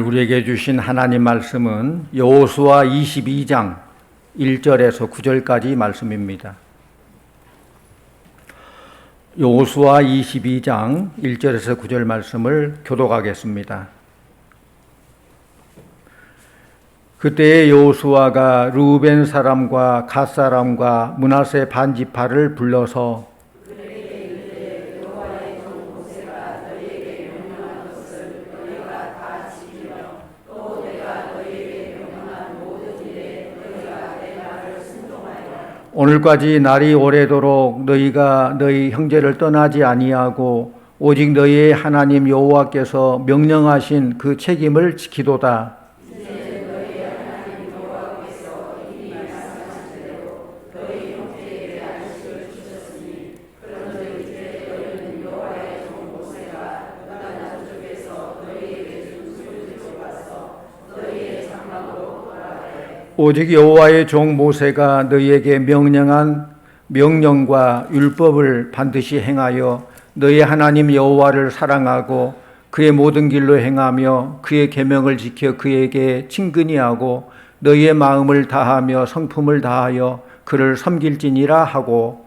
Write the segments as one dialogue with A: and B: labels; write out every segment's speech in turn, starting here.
A: 우리에게 주신 하나님 말씀은 여호수아 22장 1절에서 9절까지 말씀입니다. 여호수아 22장 1절에서 9절 말씀을 교독하겠습니다. 그때에 여호수아가 르우벤 사람과 갓 사람과 므낫세 반지파를 불러서 오늘까지 날이 오래도록 너희가 너희 형제를 떠나지 아니하고 오직 너희의 하나님 여호와께서 명령하신 그 책임을 지키도다. 오직 여호와의 종 모세가 너희에게 명령한 명령과 율법을 반드시 행하여 너희 하나님 여호와를 사랑하고 그의 모든 길로 행하며 그의 계명을 지켜 그에게 친근히 하고 너희의 마음을 다하며 성품을 다하여 그를 섬길지니라 하고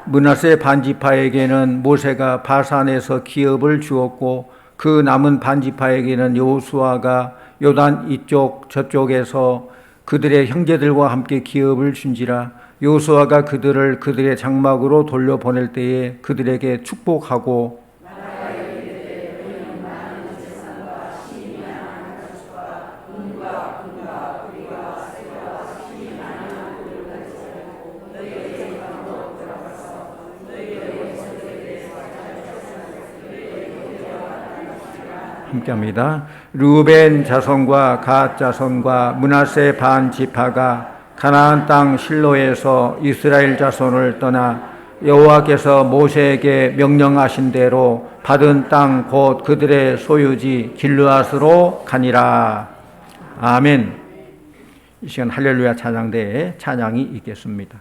A: 므낫세 반지파에게는 모세가 바산에서 기업을 주었고 그 남은 반지파에게는 여호수아가 요단 이쪽 저쪽에서 그들의 형제들과 함께 기업을 준지라. 여호수아가 그들을 그들의 장막으로 돌려보낼 때에 그들에게 축복하고 함께합니다. 르우벤 자손과 갓 자손과 므낫세 반 지파가 가나안 땅 실로에서 이스라엘 자손을 떠나 여호와께서 모세에게 명령하신 대로 받은 땅 곧 그들의 소유지 길르앗으로 가니라. 아멘. 이 시간 할렐루야 찬양대에 찬양이 있겠습니다.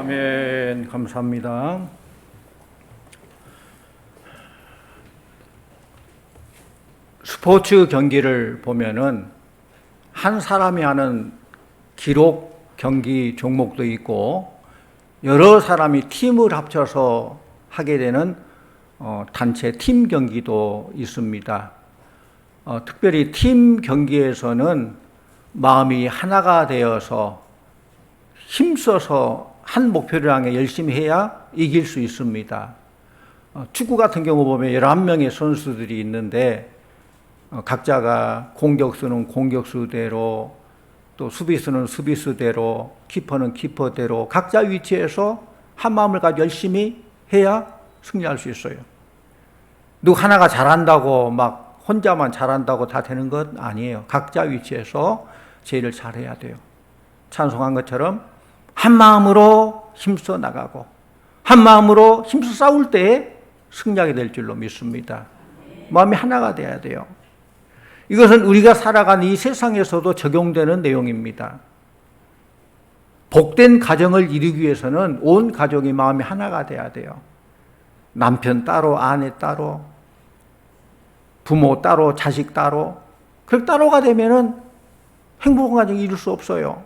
A: 아멘. 감사합니다. 스포츠 경기를 보면은 한 사람이 하는 기록 경기 종목도 있고 여러 사람이 팀을 합쳐서 하게 되는 단체 팀 경기도 있습니다. 특별히 팀 경기에서는 마음이 하나가 되어서 힘써서 한 목표를 향해 열심히 해야 이길 수 있습니다. 축구 같은 경우 보면 11명의 선수들이 있는데 각자가 공격수는 공격수대로 또 수비수는 수비수대로 키퍼는 키퍼대로 각자 위치에서 한 마음을 가지고 열심히 해야 승리할 수 있어요. 누구 하나가 잘한다고 막 혼자만 잘한다고 다 되는 것 아니에요. 각자 위치에서 제일을 잘해야 돼요. 찬송한 것처럼 한 마음으로 힘써 나가고 한 마음으로 힘써 싸울 때에 승리하게 될 줄로 믿습니다. 마음이 하나가 돼야 돼요. 이것은 우리가 살아가는 이 세상에서도 적용되는 내용입니다. 복된 가정을 이루기 위해서는 온 가족이 마음이 하나가 돼야 돼요. 남편 따로, 아내 따로, 부모 따로, 자식 따로. 그렇게 따로가 되면은 행복한 가정을 이룰 수 없어요.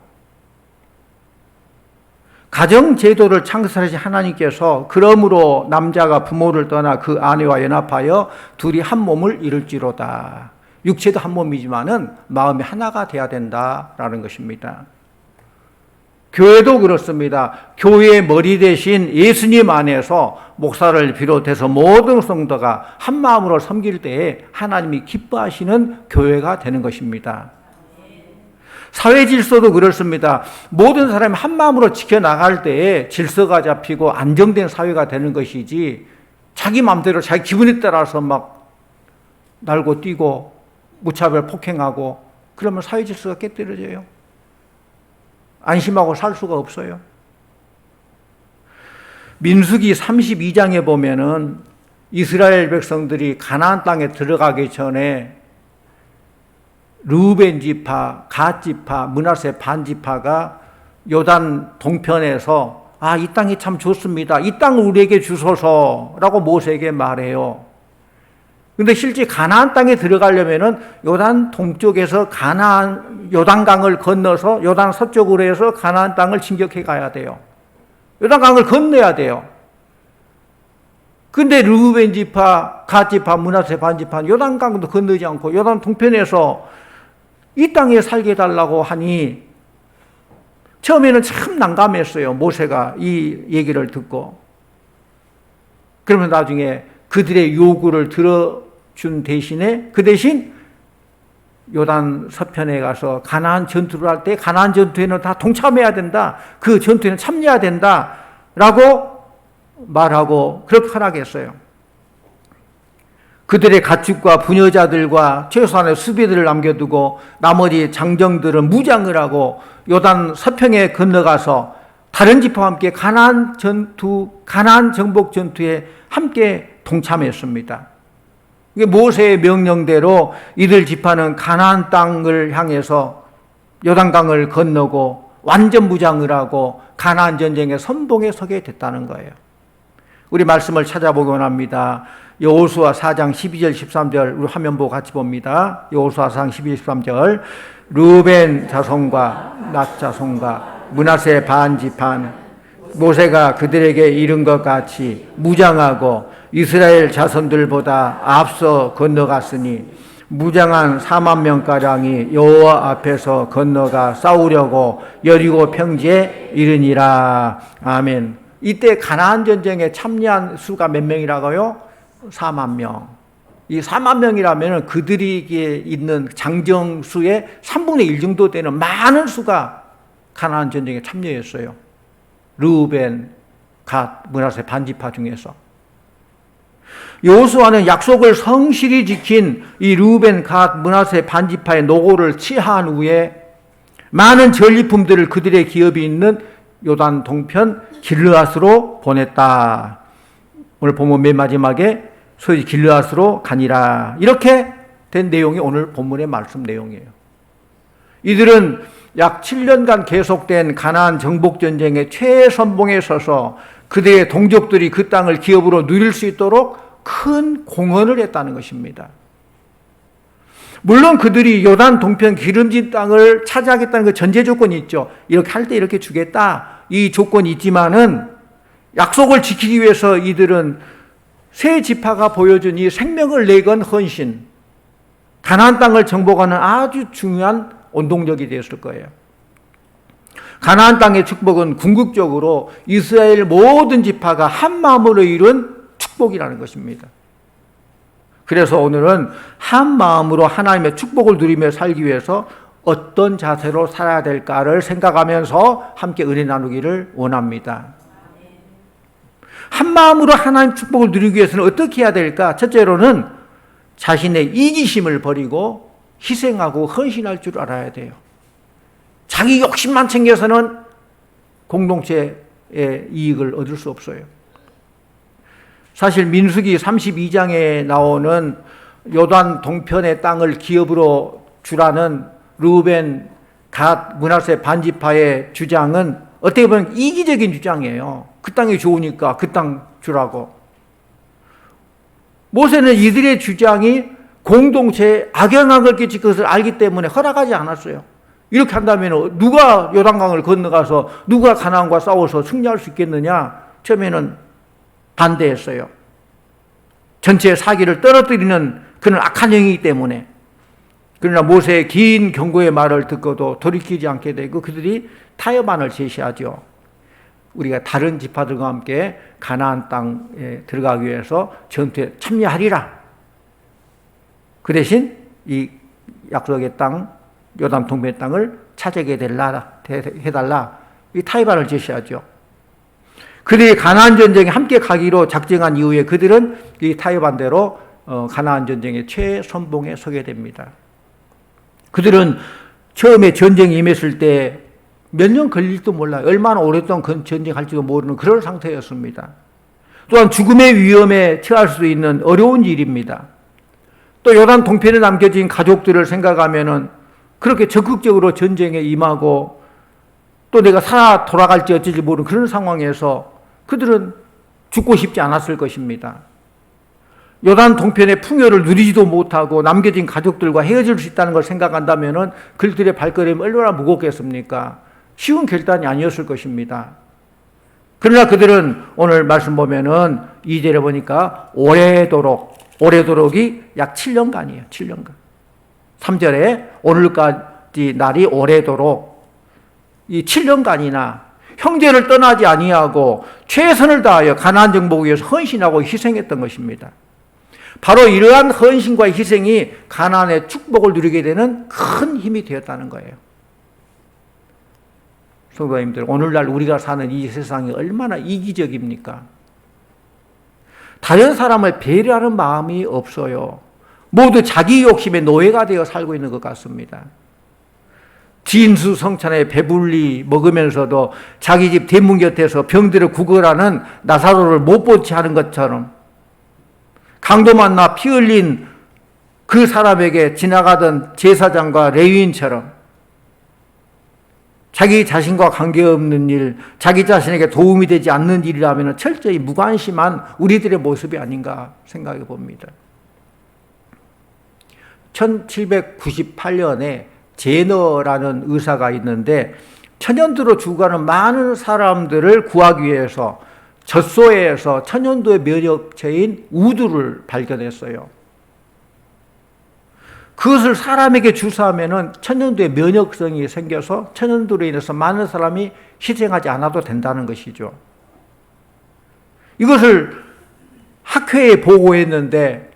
A: 가정 제도를 창설하신 하나님께서 그러므로 남자가 부모를 떠나 그 아내와 연합하여 둘이 한 몸을 이룰지로다. 육체도 한 몸이지만은 마음이 하나가 돼야 된다라는 것입니다. 교회도 그렇습니다. 교회의 머리 대신 예수님 안에서 목사를 비롯해서 모든 성도가 한 마음으로 섬길 때에 하나님이 기뻐하시는 교회가 되는 것입니다. 사회 질서도 그렇습니다. 모든 사람이 한 마음으로 지켜나갈 때에 질서가 잡히고 안정된 사회가 되는 것이지 자기 마음대로 자기 기분에 따라서 막 날고 뛰고 무차별 폭행하고 그러면 사회 질서가 깨뜨려져요. 안심하고 살 수가 없어요. 민수기 32장에 보면은 이스라엘 백성들이 가나안 땅에 들어가기 전에 르우벤 지파, 갓 지파, 므낫세 반 지파가 요단 동편에서 이 땅이 참 좋습니다. 이 땅을 우리에게 주소서라고 모세에게 말해요. 근데 실제 가나안 땅에 들어가려면은 요단 동쪽에서 요단강을 건너서 요단 서쪽으로 해서 가나안 땅을 진격해 가야 돼요. 요단강을 건너야 돼요. 근데 르우벤 지파, 갓 지파, 므낫세 반 지파는 요단강도 건너지 않고 요단 동편에서 이 땅에 살게 해달라고 하니 처음에는 참 난감했어요. 모세가 이 얘기를 듣고. 그러면 나중에 그들의 요구를 들어준 대신에 그 대신 요단 서편에 가서 가나안 전투를 할 때 가나안 전투에는 다 동참해야 된다. 그 전투에는 참여해야 된다라고 말하고 그렇게 허락했어요. 그들의 가축과 부녀자들과 최소한의 수비들을 남겨두고 나머지 장정들은 무장을 하고 요단 서편에 건너가서 다른 지파와 함께 가나안 정복 전투에 함께 동참했습니다. 모세의 명령대로 이들 지파는 가나안 땅을 향해서 요단강을 건너고 완전 무장을 하고 가나안 전쟁의 선봉에 서게 됐다는 거예요. 우리 말씀을 찾아보기 원합니다. 여호수아 4장 12절 13절 우리 화면 보고 같이 봅니다. 여호수아 4장 12절 13절 르우벤 자손과 낫 자손과 므낫세 반 지파는 모세가 그들에게 이른 것 같이 무장하고 이스라엘 자손들보다 앞서 건너갔으니 무장한 4만 명가량이 여호와 앞에서 건너가 싸우려고 여리고 평지에 이르니라. 아멘. 이때 가나안 전쟁에 참여한 수가 몇 명이라고요? 4만 명. 이 4만 명이라면 그들에게 있는 장정수의 3분의 1 정도 되는 많은 수가 가나안 전쟁에 참여했어요. 르우벤, 갓, 므낫세 반지파 중에서. 여호수아는 약속을 성실히 지킨 이 르우벤, 갓, 므낫세 반지파의 노고를 치하한 후에 많은 전리품들을 그들의 기업이 있는 요단 동편 길르앗으로 보냈다. 오늘 본문 맨 마지막에 소위 길르앗으로 가니라. 이렇게 된 내용이 오늘 본문의 말씀 내용이에요. 이들은 약 7년간 계속된 가나안 정복 전쟁의 최선봉에 서서 그들의 동족들이 그 땅을 기업으로 누릴 수 있도록 큰 공헌을 했다는 것입니다. 물론 그들이 요단 동편 기름진 땅을 차지하겠다는 그 전제 조건이 있죠. 이렇게 할 때 이렇게 주겠다. 이 조건이 있지만은 약속을 지키기 위해서 이들은 세 지파가 보여준 이 생명을 내건 헌신, 가나안 땅을 정복하는 아주 중요한 원동력이 되었을 거예요. 가나안 땅의 축복은 궁극적으로 이스라엘 모든 지파가 한 마음으로 이룬 축복이라는 것입니다. 그래서 오늘은 한 마음으로 하나님의 축복을 누리며 살기 위해서 어떤 자세로 살아야 될까를 생각하면서 함께 은혜 나누기를 원합니다. 한 마음으로 하나님 축복을 누리기 위해서는 어떻게 해야 될까? 첫째로는 자신의 이기심을 버리고 희생하고 헌신할 줄 알아야 돼요. 자기 욕심만 챙겨서는 공동체의 이익을 얻을 수 없어요. 사실 민수기 32장에 나오는 요단 동편의 땅을 기업으로 주라는 르우벤, 갓, 므낫세 반지파의 주장은 어떻게 보면 이기적인 주장이에요. 그 땅이 좋으니까 그 땅 주라고. 모세는 이들의 주장이 공동체에 악영향을 끼칠 것을 알기 때문에 허락하지 않았어요. 이렇게 한다면 누가 요단강을 건너가서 누가 가나안과 싸워서 승리할 수 있겠느냐? 처음에는 반대했어요. 전체의 사기를 떨어뜨리는 그런 악한 행위이기 때문에. 그러나 모세의 긴 경고의 말을 듣고도 돌이키지 않게 되고 그들이 타협안을 제시하죠. 우리가 다른 지파들과 함께 가나안 땅에 들어가기 위해서 전투에 참여하리라. 그 대신 이 약속의 땅, 요단 동편의 땅을 차지하게 해달라. 이 타협안을 제시하죠. 그들이 가나안 전쟁에 함께 가기로 작정한 이후에 그들은 이 타협안대로 가나안 전쟁의 최선봉에 서게 됩니다. 그들은 처음에 전쟁에 임했을 때 몇 년 걸릴지도 몰라요. 얼마나 오랫동안 전쟁할지도 모르는 그런 상태였습니다. 또한 죽음의 위험에 처할 수 있는 어려운 일입니다. 또 요단 동편에 남겨진 가족들을 생각하면은 그렇게 적극적으로 전쟁에 임하고 또 내가 살아 돌아갈지 어쩔지 모르는 그런 상황에서 그들은 죽고 싶지 않았을 것입니다. 요단 동편의 풍요를 누리지도 못하고 남겨진 가족들과 헤어질 수 있다는 걸 생각한다면은 그들의 발걸음이 얼마나 무겁겠습니까? 쉬운 결단이 아니었을 것입니다. 그러나 그들은 오늘 말씀 보면은 2절에 보니까 오래도록이 약 7년간이에요. 7년간. 3절에 오늘까지 날이 오래도록 이 7년간이나 형제를 떠나지 아니하고 최선을 다하여 가나안 정복을 위해서 헌신하고 희생했던 것입니다. 바로 이러한 헌신과 희생이 가나안의 축복을 누리게 되는 큰 힘이 되었다는 거예요. 성도님들, 오늘날 우리가 사는 이 세상이 얼마나 이기적입니까? 다른 사람을 배려하는 마음이 없어요. 모두 자기 욕심의 노예가 되어 살고 있는 것 같습니다. 진수성찬에 배불리 먹으면서도 자기 집 대문 곁에서 병들어 구걸하는 나사로를 못 보지 하는 것처럼 강도 만나 피 흘린 그 사람에게 지나가던 제사장과 레위인처럼 자기 자신과 관계없는 일, 자기 자신에게 도움이 되지 않는 일이라면 철저히 무관심한 우리들의 모습이 아닌가 생각해 봅니다. 1798년에 제너라는 의사가 있는데 천연두로 죽어가는 많은 사람들을 구하기 위해서 젖소에서 천연두의 면역체인 우두를 발견했어요. 그것을 사람에게 주사하면은 천연두의 면역성이 생겨서 천연두로 인해서 많은 사람이 희생하지 않아도 된다는 것이죠. 이것을 학회에 보고했는데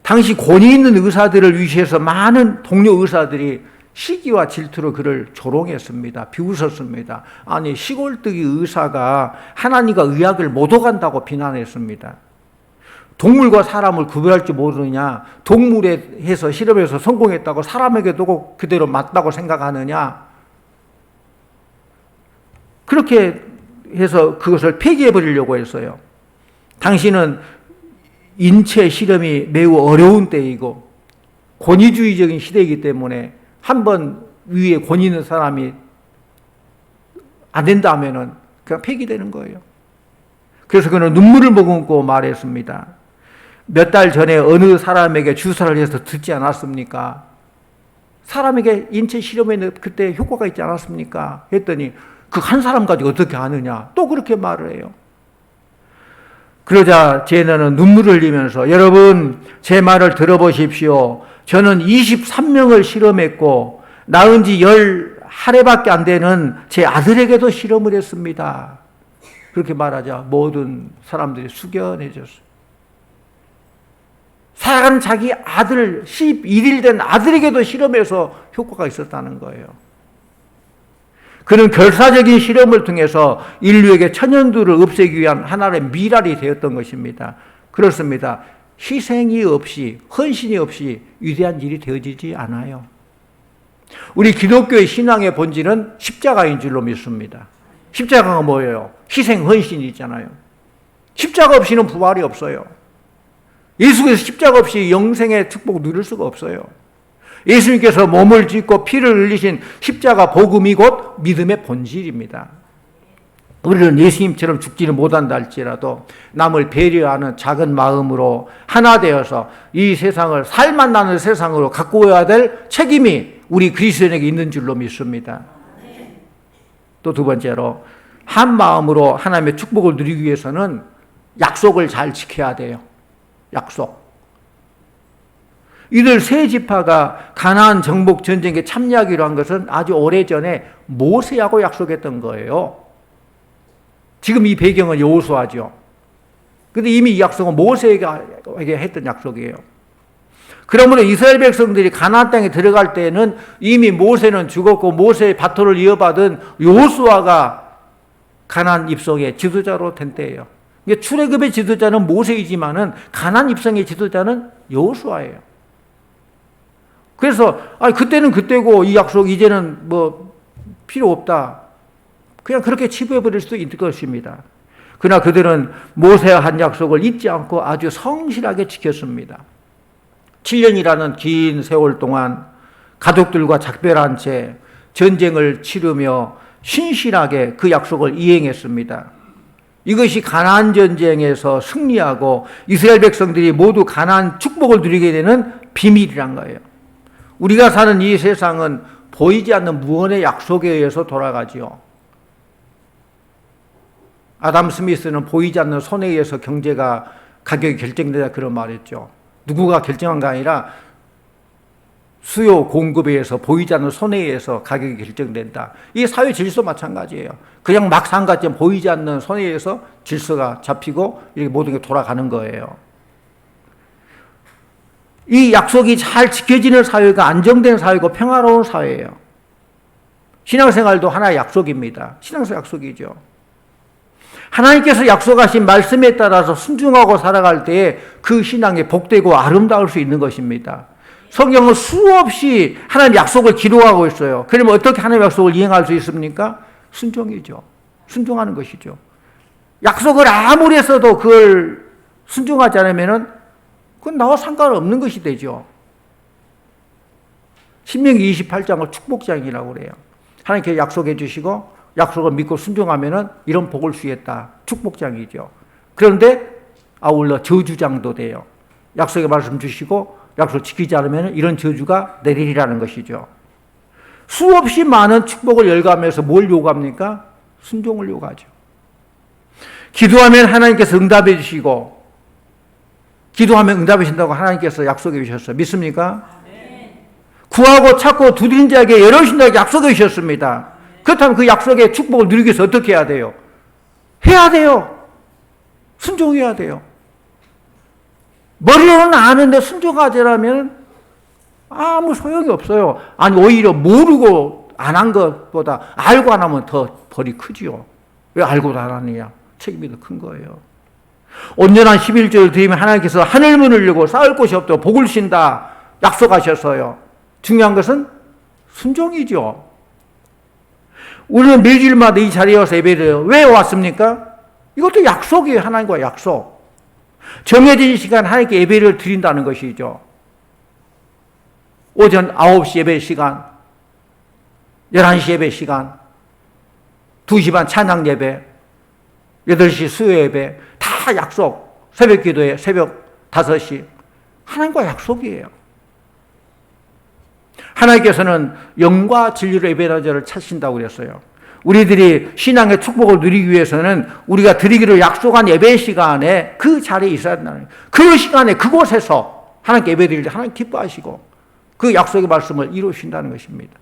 A: 당시 권위 있는 의사들을 위시해서 많은 동료 의사들이 시기와 질투로 그를 조롱했습니다. 비웃었습니다. 아니, 시골뜨기 의사가 하나님과 의학을 못 오간다고 비난했습니다. 동물과 사람을 구별할 줄 모르느냐? 동물에 해서 실험해서 성공했다고 사람에게도 꼭 그대로 맞다고 생각하느냐? 그렇게 해서 그것을 폐기해 버리려고 했어요. 당시는 인체 실험이 매우 어려운 때이고 권위주의적인 시대이기 때문에 한번 위에 권위 있는 사람이 안 된다 하면은 그냥 폐기되는 거예요. 그래서 그는 눈물을 머금고 말했습니다. 몇 달 전에 어느 사람에게 주사를 해서 듣지 않았습니까? 사람에게 인체 실험에 그때 효과가 있지 않았습니까? 했더니 그 한 사람 가지고 어떻게 아느냐? 또 그렇게 말을 해요. 그러자 제너는 눈물을 흘리면서 여러분 제 말을 들어보십시오. 저는 23명을 실험했고 낳은 지 10하례밖에 안 되는 제 아들에게도 실험을 했습니다. 그렇게 말하자 모든 사람들이 숙연해졌어요. 살아가는 자기 아들 11일 된 아들에게도 실험해서 효과가 있었다는 거예요. 그는 결사적인 실험을 통해서 인류에게 천연두를 없애기 위한 하나의 미랄이 되었던 것입니다. 그렇습니다. 희생이 없이 헌신이 없이 위대한 일이 되어지지 않아요. 우리 기독교의 신앙의 본질은 십자가인 줄로 믿습니다. 십자가가 뭐예요? 희생 헌신이잖아요. 십자가 없이는 부활이 없어요. 예수께서 십자가 없이 영생의 축복 누릴 수가 없어요. 예수님께서 몸을 찢고 피를 흘리신 십자가 복음이 곧 믿음의 본질입니다. 우리는 예수님처럼 죽지는 못한다 할지라도 남을 배려하는 작은 마음으로 하나 되어서 이 세상을 살만 나는 세상으로 갖고 와야 될 책임이 우리 그리스도인에게 있는 줄로 믿습니다. 또 두 번째로 한 마음으로 하나님의 축복을 누리기 위해서는 약속을 잘 지켜야 돼요. 약속. 이들 세 지파가 가나안 정복 전쟁에 참여하기로 한 것은 아주 오래전에 모세하고 약속했던 거예요. 지금 이 배경은 여호수아죠. 그런데 이미 이 약속은 모세에게 했던 약속이에요. 그러므로 이스라엘 백성들이 가나안 땅에 들어갈 때는 이미 모세는 죽었고 모세의 바토를 이어받은 여호수아가 가나안 입성의 지도자로 된 때예요. 출애굽의 지도자는 모세이지만은 가나안 입성의 지도자는 여호수아예요. 그래서 그때는 그때고 이 약속 이제는 뭐 필요 없다. 그냥 그렇게 치부해버릴 수도 있을 것입니다. 그러나 그들은 모세와 한 약속을 잊지 않고 아주 성실하게 지켰습니다. 7년이라는 긴 세월 동안 가족들과 작별한 채 전쟁을 치르며 신실하게 그 약속을 이행했습니다. 이것이 가나안 전쟁에서 승리하고 이스라엘 백성들이 모두 가나안 축복을 누리게 되는 비밀이란 거예요. 우리가 사는 이 세상은 보이지 않는 무언의 약속에 의해서 돌아가지요. 아담 스미스는 보이지 않는 손에 의해서 경제가 가격이 결정되다 그런 말했죠. 누구가 결정한 게 아니라 수요 공급에 의해서 보이지 않는 손에 의해서 가격이 결정된다. 이 사회 질서 마찬가지예요. 그냥 막 산 것처럼 보이지 않는 손에 의해서 질서가 잡히고 이렇게 모든 게 돌아가는 거예요. 이 약속이 잘 지켜지는 사회가 안정된 사회고 평화로운 사회예요. 신앙생활도 하나의 약속입니다. 신앙생활 약속이죠. 하나님께서 약속하신 말씀에 따라서 순종하고 살아갈 때에 그 신앙이 복되고 아름다울 수 있는 것입니다. 성경은 수없이 하나님 약속을 기록하고 있어요. 그러면 어떻게 하나님 약속을 이행할 수 있습니까? 순종이죠. 순종하는 것이죠. 약속을 아무리 했어도 그걸 순종하지 않으면은 그건 나와 상관없는 것이 되죠. 신명기 28장을 축복장이라고 그래요. 하나님께서 약속해 주시고 약속을 믿고 순종하면은 이런 복을 주겠다. 축복장이죠. 그런데 아울러 저주장도 돼요. 약속의 말씀 주시고 약속 지키지 않으면 이런 저주가 내리리라는 것이죠. 수없이 많은 축복을 열거하면서 뭘 요구합니까? 순종을 요구하죠. 기도하면 하나님께서 응답해 주시고 기도하면 응답해 주신다고 하나님께서 약속해 주셨어요. 믿습니까? 네. 구하고 찾고 두드린 자에게 열어주신다고 약속해 주셨습니다. 그렇다면 그 약속의 축복을 누리기 위해서 어떻게 해야 돼요? 해야 돼요. 순종해야 돼요. 머리로는 아는데 순종하지 않으면 아무 소용이 없어요. 아니 오히려 모르고 안 한 것보다 알고 안 하면 더 벌이 크지요. 왜 알고도 안 하느냐? 책임이 더 큰 거예요. 온전한 11조를 드리면 하나님께서 하늘문을 열고 쌓을 곳이 없도록 복을 주신다 약속하셨어요. 중요한 것은 순종이죠. 우리는 매주일마다 이 자리에 와서 예배를 왜 왔습니까? 이것도 약속이에요. 하나님과 약속. 정해진 시간 하나님께 예배를 드린다는 것이죠. 오전 9시 예배 시간, 11시 예배 시간, 2시 반 찬양 예배, 8시 수요 예배 다 약속. 새벽 기도에 새벽 5시. 하나님과 약속이에요. 하나님께서는 영과 진리로 예배하는 자를 찾으신다고 그랬어요. 우리들이 신앙의 축복을 누리기 위해서는 우리가 드리기로 약속한 예배 시간에 그 자리에 있어야 된다는 거예요. 그 시간에 그곳에서 하나님께 예배드릴 때 하나님 기뻐하시고 그 약속의 말씀을 이루신다는 것입니다.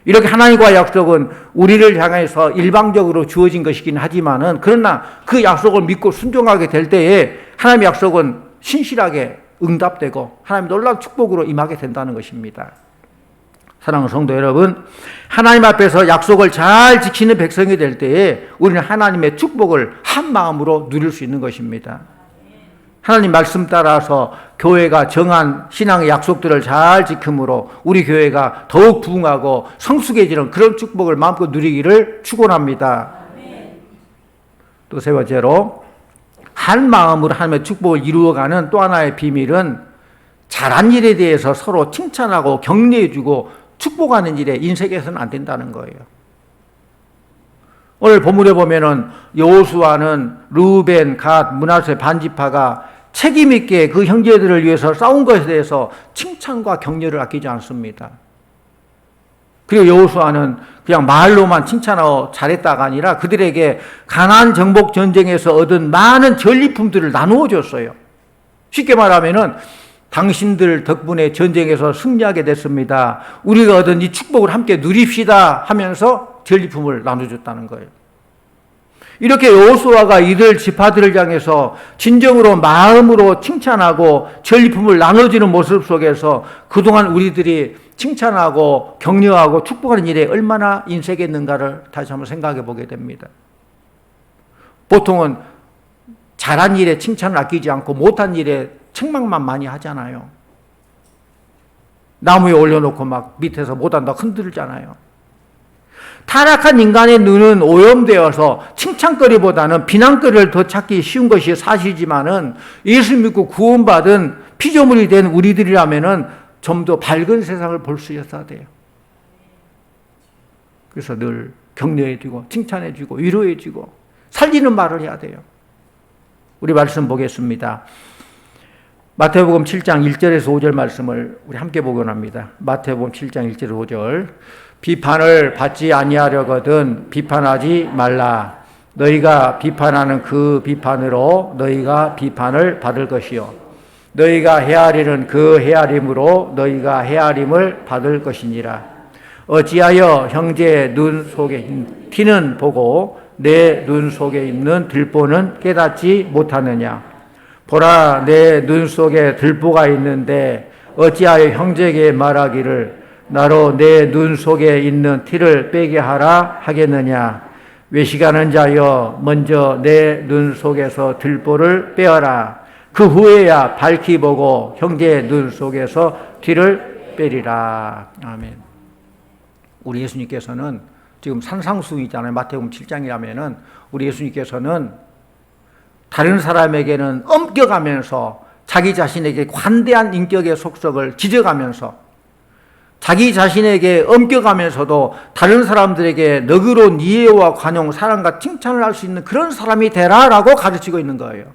A: 이렇게 하나님과의 약속은 우리를 향해서 일방적으로 주어진 것이긴 하지만은 그러나 그 약속을 믿고 순종하게 될 때에 하나님의 약속은 신실하게 응답되고 하나님의 놀라운 축복으로 임하게 된다는 것입니다. 사랑하는 성도 여러분, 하나님 앞에서 약속을 잘 지키는 백성이 될 때에 우리는 하나님의 축복을 한 마음으로 누릴 수 있는 것입니다. 하나님 말씀 따라서 교회가 정한 신앙의 약속들을 잘 지킴으로 우리 교회가 더욱 부흥하고 성숙해지는 그런 축복을 마음껏 누리기를 축원합니다. 또 세 번째로 한 마음으로 하나님의 축복을 이루어가는 또 하나의 비밀은 잘한 일에 대해서 서로 칭찬하고 격려해주고 축복하는 일에 인색해서는 안 된다는 거예요. 오늘 본문에 보면은 여호수아는 르우벤, 갓, 므낫세 반지파가 책임 있게 그 형제들을 위해서 싸운 것에 대해서 칭찬과 격려를 아끼지 않습니다. 그리고 여호수아는 그냥 말로만 칭찬하고 잘했다가 아니라 그들에게 가나안 정복 전쟁에서 얻은 많은 전리품들을 나누어 줬어요. 쉽게 말하면은 당신들 덕분에 전쟁에서 승리하게 됐습니다. 우리가 얻은 이 축복을 함께 누립시다 하면서 전리품을 나눠줬다는 거예요. 이렇게 여호수아가 이들 지파들을 향해서 진정으로 마음으로 칭찬하고 전리품을 나눠주는 모습 속에서 그동안 우리들이 칭찬하고 격려하고 축복하는 일에 얼마나 인색했는가를 다시 한번 생각해 보게 됩니다. 보통은 잘한 일에 칭찬을 아끼지 않고 못한 일에 책망만 많이 하잖아요. 나무에 올려놓고 막 밑에서 못한다고 흔들잖아요. 타락한 인간의 눈은 오염되어서 칭찬거리보다는 비난거리를 더 찾기 쉬운 것이 사실이지만은 예수 믿고 구원받은 피조물이 된 우리들이라면은 좀 더 밝은 세상을 볼 수 있어야 돼요. 그래서 늘 격려해주고 칭찬해주고 위로해주고 살리는 말을 해야 돼요. 우리 말씀 보겠습니다. 마태복음 7장 1절에서 5절 말씀을 우리 함께 보곤 합니다. 마태복음 7장 1절에서 5절. 비판을 받지 아니하려거든 비판하지 말라. 너희가 비판하는 그 비판으로 너희가 비판을 받을 것이요 너희가 헤아리는 그 헤아림으로 너희가 헤아림을 받을 것이니라. 어찌하여 형제의 눈 속에 있는 티는 보고 내 눈 속에 있는 들보는 깨닫지 못하느냐. 보라, 내 눈 속에 들보가 있는데 어찌하여 형제에게 말하기를 나로 내 눈 속에 있는 티를 빼게 하라 하겠느냐. 외식하는 자여, 먼저 내 눈 속에서 들보를 빼어라. 그 후에야 밝히 보고 형제의 눈 속에서 티를 빼리라. 아멘. 우리 예수님께서는 지금 산상수훈이잖아요. 마태복음 7장이라면은 우리 예수님께서는 다른 사람에게는 엄격하면서 자기 자신에게 관대한 인격의 속성을 지적하면서 자기 자신에게 엄격하면서도 다른 사람들에게 너그러운 이해와 관용, 사랑과 칭찬을 할 수 있는 그런 사람이 되라라고 가르치고 있는 거예요.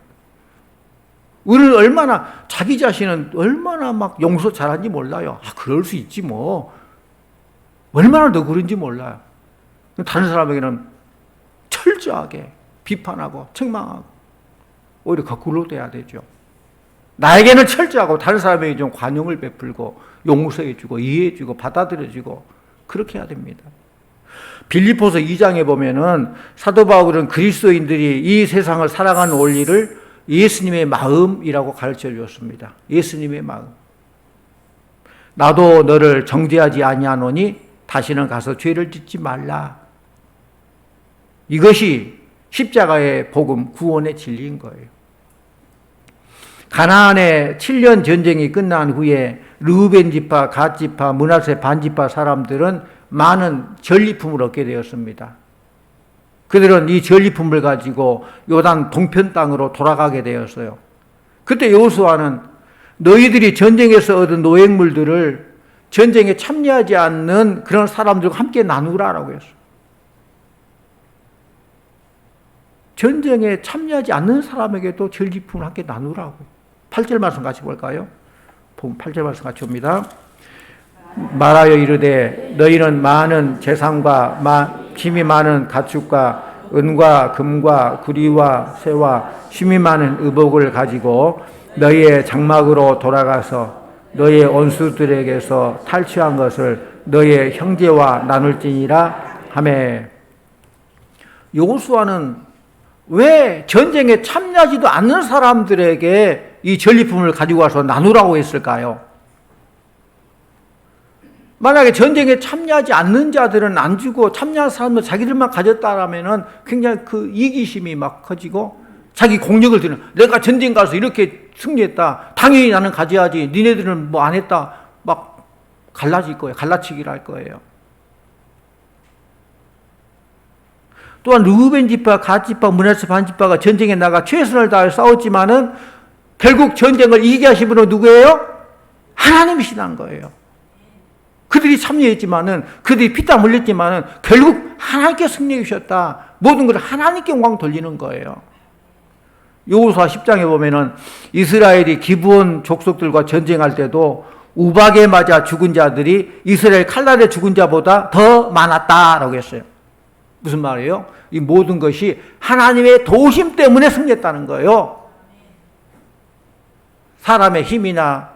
A: 우리는 얼마나 자기 자신은 얼마나 막 용서 잘하는지 몰라요. 그럴 수 있지 뭐. 얼마나 너그러운지 몰라요. 다른 사람에게는 철저하게 비판하고 책망하고 오히려 거꾸로 돼야 되죠. 나에게는 철저하고 다른 사람에게 좀 관용을 베풀고 용서해주고 이해해주고 받아들여주고 그렇게 해야 됩니다. 빌립보서 2장에 보면은 사도 바울은 그리스도인들이 이 세상을 살아가는 원리를 예수님의 마음이라고 가르쳐 주었습니다. 예수님의 마음. 나도 너를 정죄하지 아니하노니 다시는 가서 죄를 짓지 말라. 이것이 십자가의 복음, 구원의 진리인 거예요. 가나안의 7년 전쟁이 끝난 후에 르우벤 지파, 갓 지파, 므낫세 반지파 사람들은 많은 전리품을 얻게 되었습니다. 그들은 이 전리품을 가지고 요단 동편 땅으로 돌아가게 되었어요. 그때 여호수아는 너희들이 전쟁에서 얻은 노획물들을 전쟁에 참여하지 않는 그런 사람들과 함께 나누라라고 했어요. 전쟁에 참여하지 않는 사람에게도 전리품을 함께 나누라고. 8절 말씀 같이 볼까요? 8절 말씀 같이 봅니다. 말하여 이르되 너희는 많은 재산과 힘이 많은 가축과 은과 금과 구리와 새와 힘이 많은 의복을 가지고 너희의 장막으로 돌아가서 너희의 원수들에게서 탈취한 것을 너희의 형제와 나눌지니라 하매. 여호수아는 왜 전쟁에 참여하지도 않는 사람들에게 이 전리품을 가지고 와서 나누라고 했을까요? 만약에 전쟁에 참여하지 않는 자들은 안 주고 참여한 사람은 자기들만 가졌다라면은 굉장히 그 이기심이 막 커지고 자기 공력을 드는, 내가 전쟁 가서 이렇게 승리했다, 당연히 나는 가져야지, 니네들은 뭐 안 했다, 막 갈라질 거예요. 갈라치기를 할 거예요. 또한 르우벤 지파, 갓 지파, 므낫세 반 지파가 전쟁에 나가 최선을 다해 싸웠지만은 결국 전쟁을 이기게 하신 분은 누구예요? 하나님이시란 거예요. 그들이 참여했지만은, 그들이 피땀 흘렸지만은 결국 하나님께 승리해 주셨다. 모든 걸 하나님께 영광 돌리는 거예요. 여호수아 10장에 보면은 이스라엘이 기브온 족속들과 전쟁할 때도 우박에 맞아 죽은 자들이 이스라엘 칼날에 죽은 자보다 더 많았다라고 했어요. 무슨 말이에요? 이 모든 것이 하나님의 도우심 때문에 승리했다는 거예요. 사람의 힘이나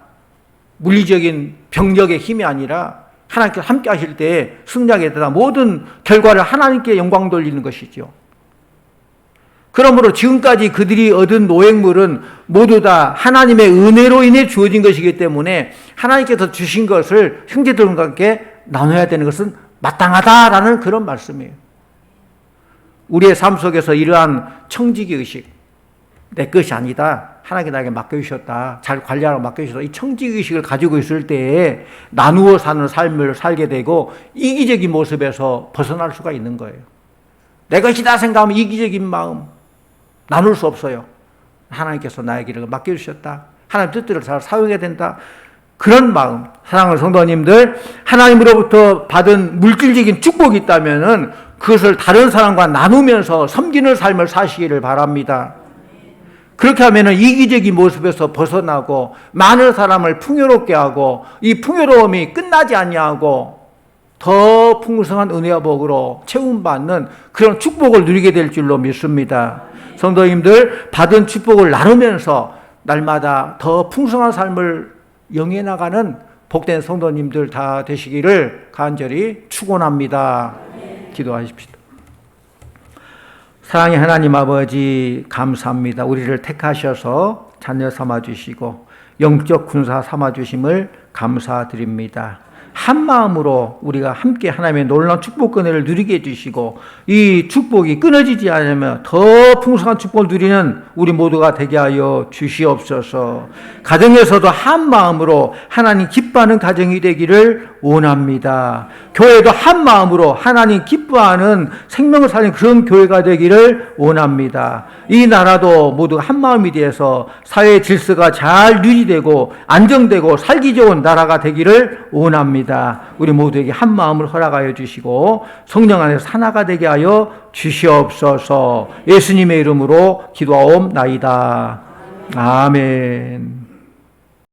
A: 물리적인 병력의 힘이 아니라 하나님께서 함께 하실 때 승리하게 되다 모든 결과를 하나님께 영광 돌리는 것이죠. 그러므로 지금까지 그들이 얻은 노획물은 모두 다 하나님의 은혜로 인해 주어진 것이기 때문에 하나님께서 주신 것을 형제들과 함께 나눠야 되는 것은 마땅하다라는 그런 말씀이에요. 우리의 삶 속에서 이러한 청지기 의식, 내 것이 아니다, 하나님께 나에게 맡겨주셨다, 잘 관리하라고 맡겨주셨다, 이 청지기 의식을 가지고 있을 때에 나누어 사는 삶을 살게 되고 이기적인 모습에서 벗어날 수가 있는 거예요. 내 것이다 생각하면 이기적인 마음 나눌 수 없어요. 하나님께서 나에게 이걸 맡겨주셨다, 하나님 뜻대로 잘 사용해야 된다, 그런 마음. 사랑하는 성도님들, 하나님으로부터 받은 물질적인 축복이 있다면은 그것을 다른 사람과 나누면서 섬기는 삶을 사시기를 바랍니다. 그렇게 하면은 이기적인 모습에서 벗어나고 많은 사람을 풍요롭게 하고 이 풍요로움이 끝나지 아니하고 더 풍성한 은혜와 복으로 채움받는 그런 축복을 누리게 될 줄로 믿습니다. 성도님들, 받은 축복을 나누면서 날마다 더 풍성한 삶을 영위해 나가는 복된 성도님들 다 되시기를 간절히 축원합니다. 기도하십시오. 사랑의 하나님 아버지, 감사합니다. 우리를 택하셔서 자녀 삼아주시고 영적 군사 삼아주심을 감사드립니다. 한 마음으로 우리가 함께 하나님의 놀라운 축복 은혜를 누리게 해주시고 이 축복이 끊어지지 않으며 더 풍성한 축복을 누리는 우리 모두가 되게 하여 주시옵소서. 가정에서도 한 마음으로 하나님 기뻐하는 가정이 되기를 원합니다. 교회도 한 마음으로 하나님 기뻐하는 생명을 살리는 그런 교회가 되기를 원합니다. 이 나라도 모두 한 마음이 되어서 사회 질서가 잘 유지되고 안정되고 살기 좋은 나라가 되기를 원합니다. 우리 모두에게 한 마음을 허락하여 주시고 성령 안에서 하나가 되게 하여 주시옵소서. 예수님의 이름으로 기도하옵나이다. 아멘.